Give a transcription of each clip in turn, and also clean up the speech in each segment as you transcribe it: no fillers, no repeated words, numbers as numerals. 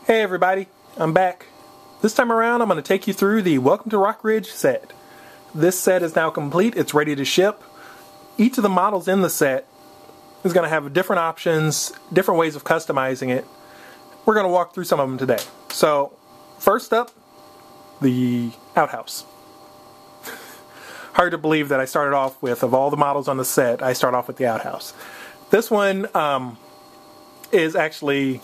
Hey everybody, I'm back. This time around I'm going to take you through the Welcome to Rockridge set. This set is now complete, it's ready to ship. Each of the models in the set is going to have different options, different ways of customizing it. We're going to walk through some of them today. So, first up, the outhouse. Hard to believe that I started off with, of all the models on the set, I start off with the outhouse. This one is actually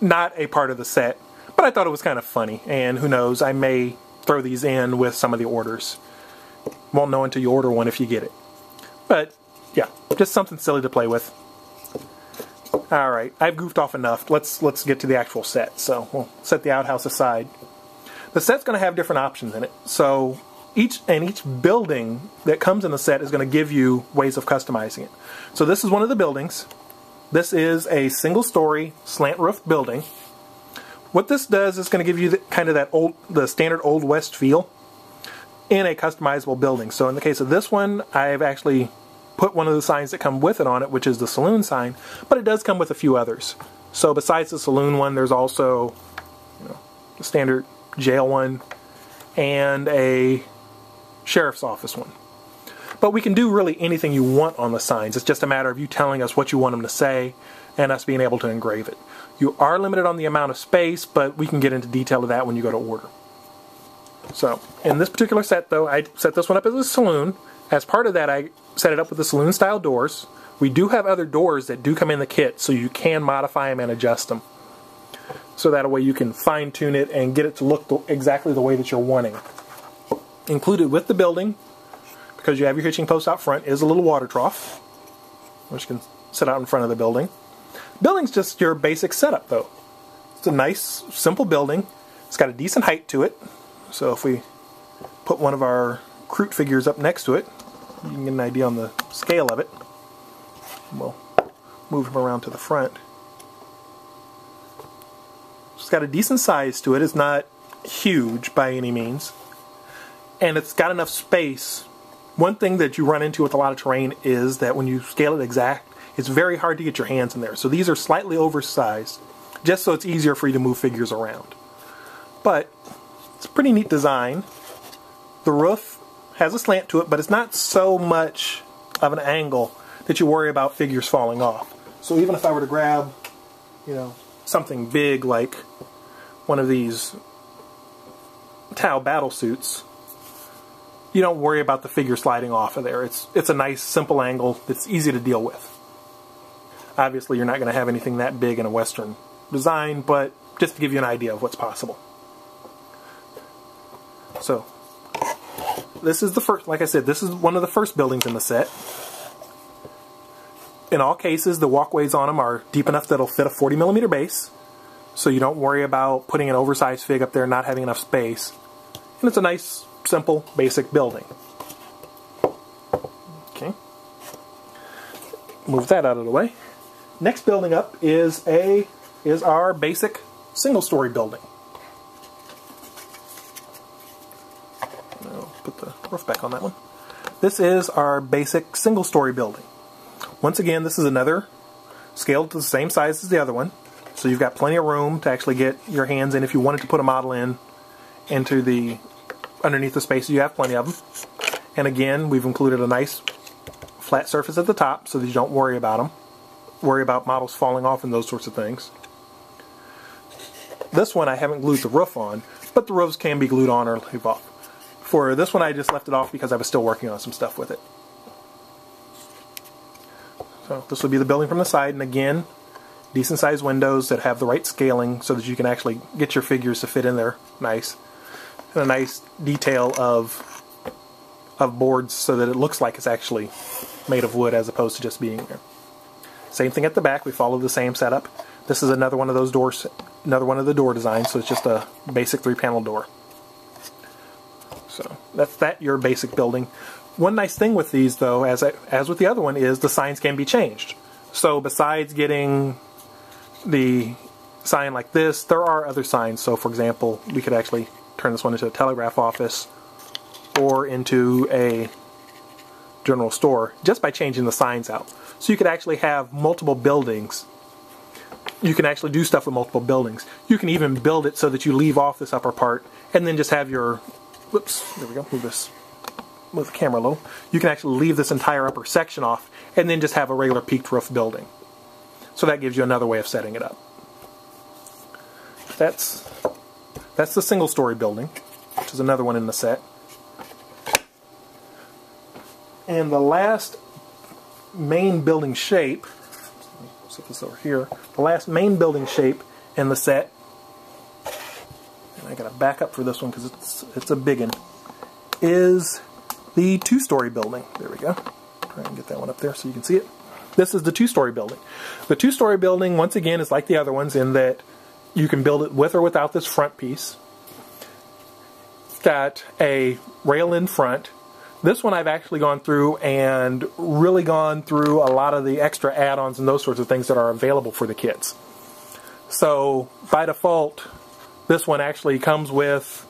not a part of the set, but I thought it was kind of funny, and who knows, I may throw these in with some of the orders. Won't know until you order one if you get it. But, yeah, just something silly to play with. Alright, I've goofed off enough. Let's get to the actual set. So, we'll set the outhouse aside. The set's going to have different options in it. So, each building that comes in the set is going to give you ways of customizing it. So this is one of the buildings. This is a single-story slant roof building. What this does is going to give you the standard Old West feel in a customizable building. So in the case of this one, I've actually put one of the signs that come with it on it, which is the saloon sign, but it does come with a few others. So besides the saloon one, there's also the standard jail one and a sheriff's office one. But we can do really anything you want on the signs. It's just a matter of you telling us what you want them to say and us being able to engrave it. You are limited on the amount of space, but we can get into detail of that when you go to order. So, in this particular set though, I set this one up as a saloon. As part of that, I set it up with the saloon style doors. We do have other doors that do come in the kit, so you can modify them and adjust them. So that way you can fine tune it and get it to look exactly the way that you're wanting. Included with the building, because you have your hitching post out front, is a little water trough, which can sit out in front of the building. Building's just your basic setup though. It's a nice, simple building. It's got a decent height to it. So if we put one of our Crute figures up next to it, you can get an idea on the scale of it. We'll move him around to the front. It's got a decent size to it. It's not huge by any means. And it's got enough space. One thing that you run into with a lot of terrain is that when you scale it exact, it's very hard to get your hands in there. So these are slightly oversized, just so it's easier for you to move figures around. But it's a pretty neat design. The roof has a slant to it, but it's not so much of an angle that you worry about figures falling off. So even if I were to grab, something big like one of these Tau battle suits, you don't worry about the figure sliding off of there. It's a nice, simple angle that's easy to deal with. Obviously, you're not going to have anything that big in a Western design, but just to give you an idea of what's possible. So, this is the first, like I said, this is one of the first buildings in the set. In all cases, the walkways on them are deep enough that it'll fit a 40mm base, so you don't worry about putting an oversized fig up there and not having enough space. And it's a nice, simple, basic building. Okay. Move that out of the way. Next building up is our basic single-story building. I'll put the roof back on that one. This is our basic single-story building. Once again, this is another scaled to the same size as the other one, so you've got plenty of room to actually get your hands in if you wanted to put a model into the underneath the spaces. You have plenty of them. And again, we've included a nice flat surface at the top so that you don't worry about them. Worry about models falling off and those sorts of things. This one I haven't glued the roof on, but the roofs can be glued on or leave off. For this one I just left it off because I was still working on some stuff with it. So this will be the building from the side, and again, decent sized windows that have the right scaling so that you can actually get your figures to fit in there nice. And a nice detail of boards so that it looks like it's actually made of wood as opposed to just being there. Same thing at the back, we follow the same setup. This is another one of those doors, another one of the door designs, so it's just a basic 3-panel door. So that's your basic building. One nice thing with these though, as with the other one, is the signs can be changed. So besides getting the sign like this, there are other signs. So for example, we could actually turn this one into a telegraph office or into a general store just by changing the signs out. So you could actually have multiple buildings you can actually do stuff with multiple buildings. You can even build it so that you leave off this upper part and then just have your, whoops, there we go, move the camera low. You can actually leave this entire upper section off and then just have a regular peaked roof building. So that gives you another way of setting it up. That's the single story building, which is another one in the set. And the last main building shape, set this over here, the last main building shape in the set, and I gotta back up for this one because it's a big one, is the two-story building. There we go. Try and get that one up there so you can see it. This is the two-story building. The two-story building, once again, is like the other ones in that you can build it with or without this front piece. It's got a rail in front. This one I've actually gone through and really gone through a lot of the extra add-ons and those sorts of things that are available for the kids. So by default, this one actually comes with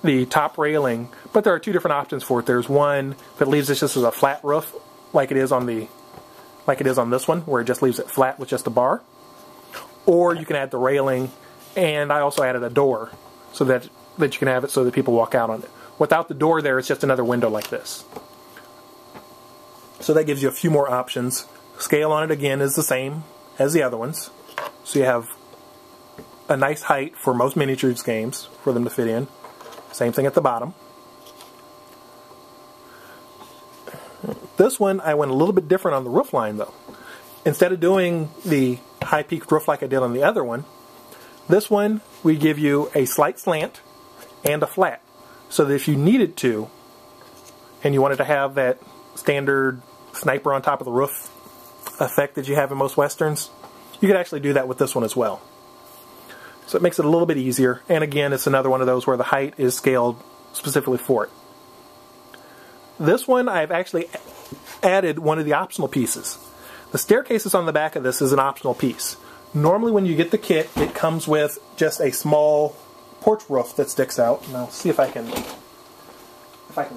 the top railing, but there are two different options for it. There's one that leaves it just as a flat roof, like it is on this one, where it just leaves it flat with just a bar. Or you can add the railing, and I also added a door so that you can have it so that people walk out on it. Without the door there, it's just another window like this. So that gives you a few more options. Scale on it, again, is the same as the other ones. So you have a nice height for most miniatures games for them to fit in. Same thing at the bottom. This one, I went a little bit different on the roof line, though. Instead of doing the high-peaked roof like I did on the other one, this one, we give you a slight slant and a flat. So that if you needed to, and you wanted to have that standard sniper on top of the roof effect that you have in most westerns, you could actually do that with this one as well. So it makes it a little bit easier, and again, it's another one of those where the height is scaled specifically for it. This one, I've actually added one of the optional pieces. The staircases on the back of this is an optional piece. Normally when you get the kit, it comes with just a small porch roof that sticks out, and I'll see if I can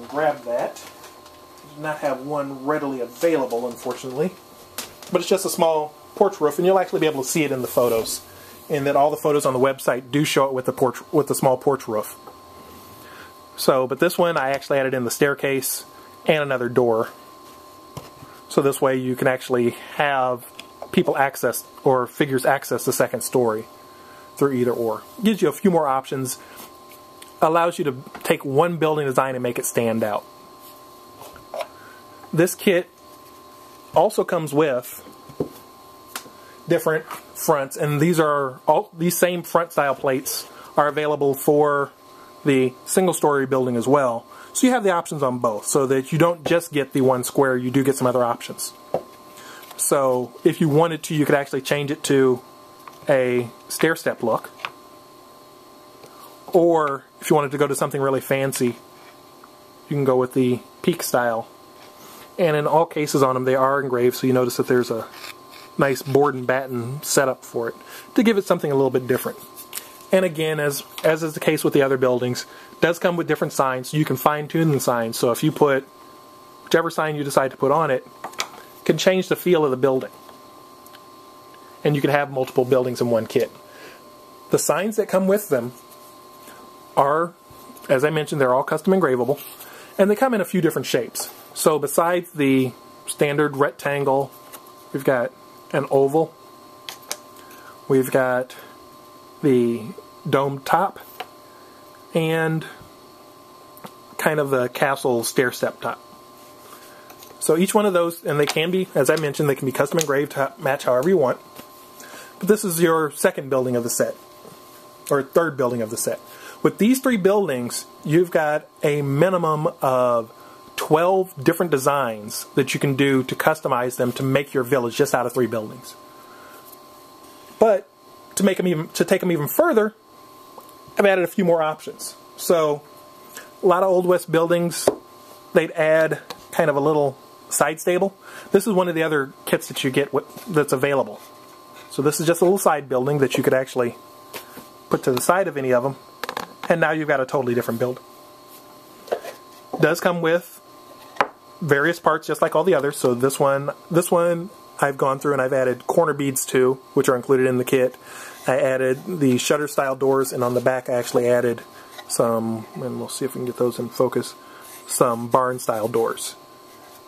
grab that. I do not have one readily available, unfortunately, but it's just a small porch roof, and you'll actually be able to see it in the photos, and that all the photos on the website do show it with the small porch roof. So, but this one I actually added in the staircase and another door, so this way you can actually have people access or figures access the second story through either or. Gives you a few more options, allows you to take one building design and make it stand out. This kit also comes with different fronts, and these same front style plates are available for the single story building as well. So you have the options on both, so that you don't just get the one square, you do get some other options. So if you wanted to, you could actually change it to a stair step look, or if you wanted to go to something really fancy, you can go with the peak style. And in all cases on them, they are engraved, so you notice that there's a nice board and batten setup for it to give it something a little bit different. And again, as is the case with the other buildings, it does come with different signs, so you can fine-tune the signs. So if you put whichever sign you decide to put on it, can change the feel of the building. And you can have multiple buildings in one kit. The signs that come with them are, as I mentioned, they're all custom engravable, and they come in a few different shapes. So besides the standard rectangle, we've got an oval, we've got the dome top, and kind of the castle stair step top. So each one of those, and they can be, as I mentioned, they can be custom engraved to match however you want. But this is your second building of the set, or third building of the set. With these three buildings, you've got a minimum of 12 different designs that you can do to customize them to make your village just out of 3 buildings. But to take them even further, I've added a few more options. So a lot of Old West buildings, they'd add kind of a little side stable. This is one of the other kits that you get that's available. So this is just a little side building that you could actually put to the side of any of them, and now you've got a totally different building. It does come with various parts just like all the others. So this one I've gone through and I've added corner beads too, which are included in the kit. I added the shutter style doors, and on the back I actually added some, and we'll see if we can get those in focus, some barn style doors.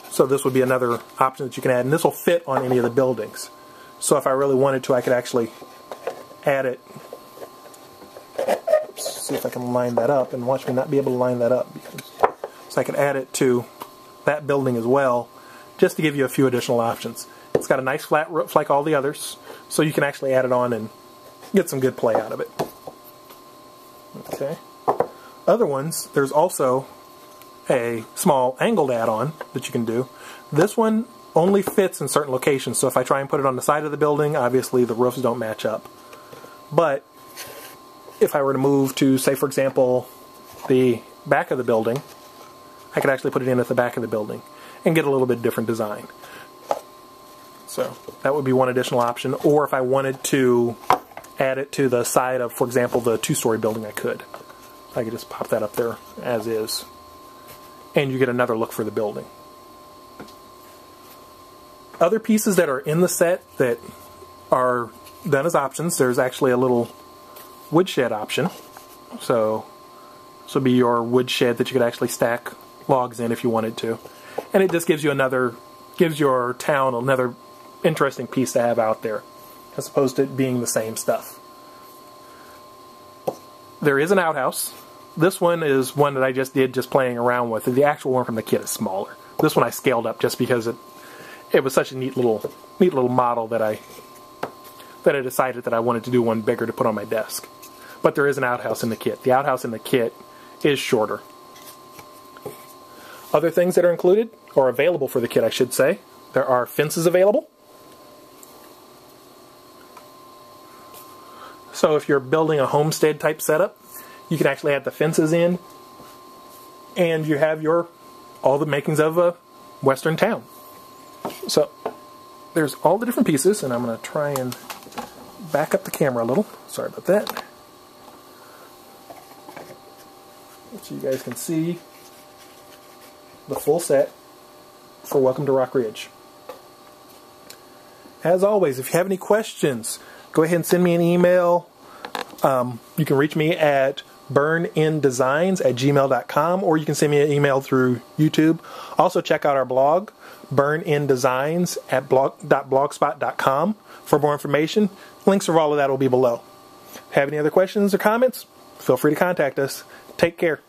So this would be another option that you can add, and this will fit on any of the buildings. So if I really wanted to, I could actually add it. Oops, see if I can line that up, and watch me not be able to line that up. So I could add it to that building as well, just to give you a few additional options. It's got a nice flat roof like all the others, so you can actually add it on and get some good play out of it. Okay. Other ones, there's also a small angled add-on that you can do. This one only fits in certain locations, so if I try and put it on the side of the building, obviously the roofs don't match up. But if I were to move to, say for example, the back of the building, I could actually put it in at the back of the building and get a little bit different design. So that would be one additional option. Or if I wanted to add it to the side of, for example, the two-story building, I could. I could just pop that up there as is. And you get another look for the building. Other pieces that are in the set that are done as options, there's actually a little woodshed option. So this would be your woodshed that you could actually stack logs in if you wanted to. And it just gives you gives your town another interesting piece to have out there, as opposed to it being the same stuff. There is an outhouse. This one is one that I just did playing around with. The actual one from the kit is smaller. This one I scaled up just because it was such a neat little model that I decided that I wanted to do one bigger to put on my desk. But there is an outhouse in the kit. The outhouse in the kit is shorter. Other things that are included, or available for the kit I should say, there are fences available. So if you're building a homestead type setup, you can actually add the fences in, and you have all the makings of a western town. So there's all the different pieces, and I'm going to try and back up the camera a little. Sorry about that. So you guys can see the full set for Welcome to Rock Ridge. As always, if you have any questions, go ahead and send me an email. You can reach me at burnindesigns@gmail.com, or you can send me an email through YouTube. Also check out our blog, burnindesigns@blogspot.com, for more information. Links for all of that will be below. Have any other questions or comments? Feel free to contact us. Take care.